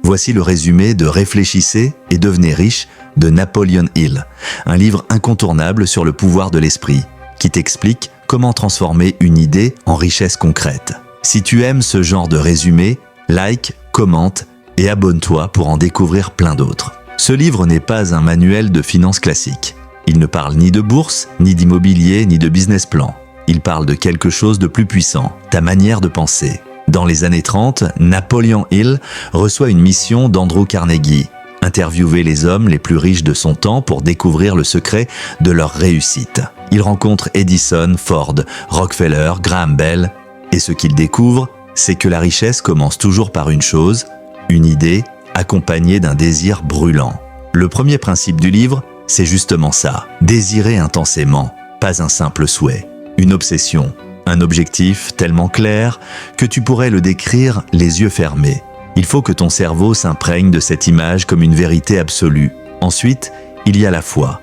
Voici le résumé de Réfléchissez et devenez riche de Napoleon Hill, un livre incontournable sur le pouvoir de l'esprit, qui t'explique comment transformer une idée en richesse concrète. Si tu aimes ce genre de résumé, like, commente et abonne-toi pour en découvrir plein d'autres. Ce livre n'est pas un manuel de finance classique. Il ne parle ni de bourse, ni d'immobilier, ni de business plan. Il parle de quelque chose de plus puissant, ta manière de penser. Dans les années 30, Napoleon Hill reçoit une mission d'Andrew Carnegie, interviewer les hommes les plus riches de son temps pour découvrir le secret de leur réussite. Il rencontre Edison, Ford, Rockefeller, Graham Bell, et ce qu'il découvre, c'est que la richesse commence toujours par une chose, une idée, accompagnée d'un désir brûlant. Le premier principe du livre, c'est justement ça, désirer intensément, pas un simple souhait, une obsession, un objectif tellement clair que tu pourrais le décrire les yeux fermés. Il faut que ton cerveau s'imprègne de cette image comme une vérité absolue. Ensuite, il y a la foi,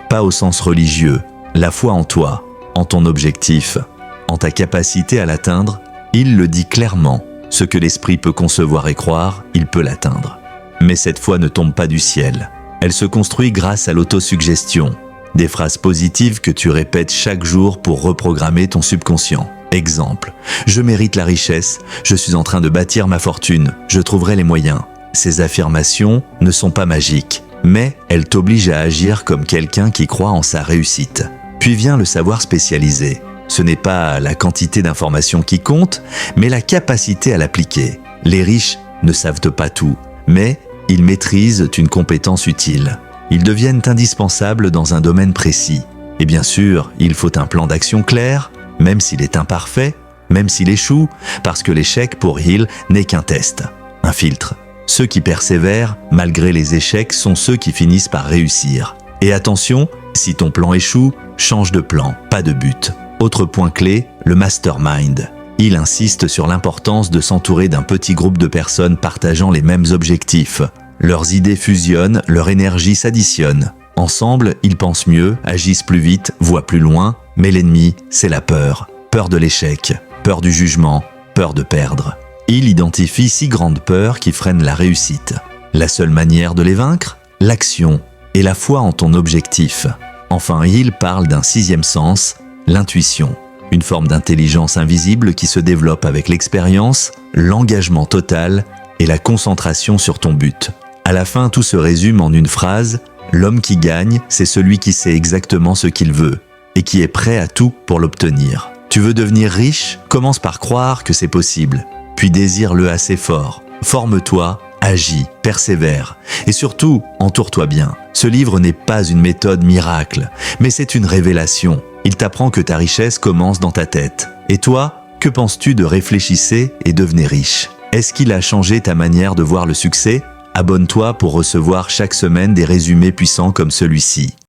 pas au sens religieux, la foi en toi, en ton objectif, en ta capacité à l'atteindre. Il le dit clairement, ce que l'esprit peut concevoir et croire, il peut l'atteindre. Mais cette foi ne tombe pas du ciel. Elle se construit grâce à l'autosuggestion, des phrases positives que tu répètes chaque jour pour reprogrammer ton subconscient. Exemple, je mérite la richesse, je suis en train de bâtir ma fortune, je trouverai les moyens. Ces affirmations ne sont pas magiques, mais elles t'obligent à agir comme quelqu'un qui croit en sa réussite. Puis vient le savoir spécialisé. Ce n'est pas la quantité d'informations qui compte, mais la capacité à l'appliquer. Les riches ne savent pas tout, mais ils maîtrisent une compétence utile. Ils deviennent indispensables dans un domaine précis. Et bien sûr, il faut un plan d'action clair, même s'il est imparfait, même s'il échoue, parce que l'échec pour Hill n'est qu'un test, un filtre. Ceux qui persévèrent, malgré les échecs, sont ceux qui finissent par réussir. Et attention, si ton plan échoue, change de plan, pas de but. Autre point clé, le mastermind. Hill insiste sur l'importance de s'entourer d'un petit groupe de personnes partageant les mêmes objectifs. Leurs idées fusionnent, leur énergie s'additionne. Ensemble, ils pensent mieux, agissent plus vite, voient plus loin, mais l'ennemi, c'est la peur. Peur de l'échec, peur du jugement, peur de perdre. Hill identifie 6 grandes peurs qui freinent la réussite. La seule manière de les vaincre, l'action et la foi en ton objectif. Enfin, Hill parle d'un 6e sens, l'intuition. Une forme d'intelligence invisible qui se développe avec l'expérience, l'engagement total et la concentration sur ton but. À la fin, tout se résume en une phrase, l'homme qui gagne, c'est celui qui sait exactement ce qu'il veut et qui est prêt à tout pour l'obtenir. Tu veux devenir riche? Commence par croire que c'est possible, puis désire-le assez fort. Forme-toi, agis, persévère et surtout, entoure-toi bien. Ce livre n'est pas une méthode miracle, mais c'est une révélation. Il t'apprend que ta richesse commence dans ta tête. Et toi, que penses-tu de Réfléchissez et devenez riche? Est-ce qu'il a changé ta manière de voir le succès? Abonne-toi pour recevoir chaque semaine des résumés puissants comme celui-ci.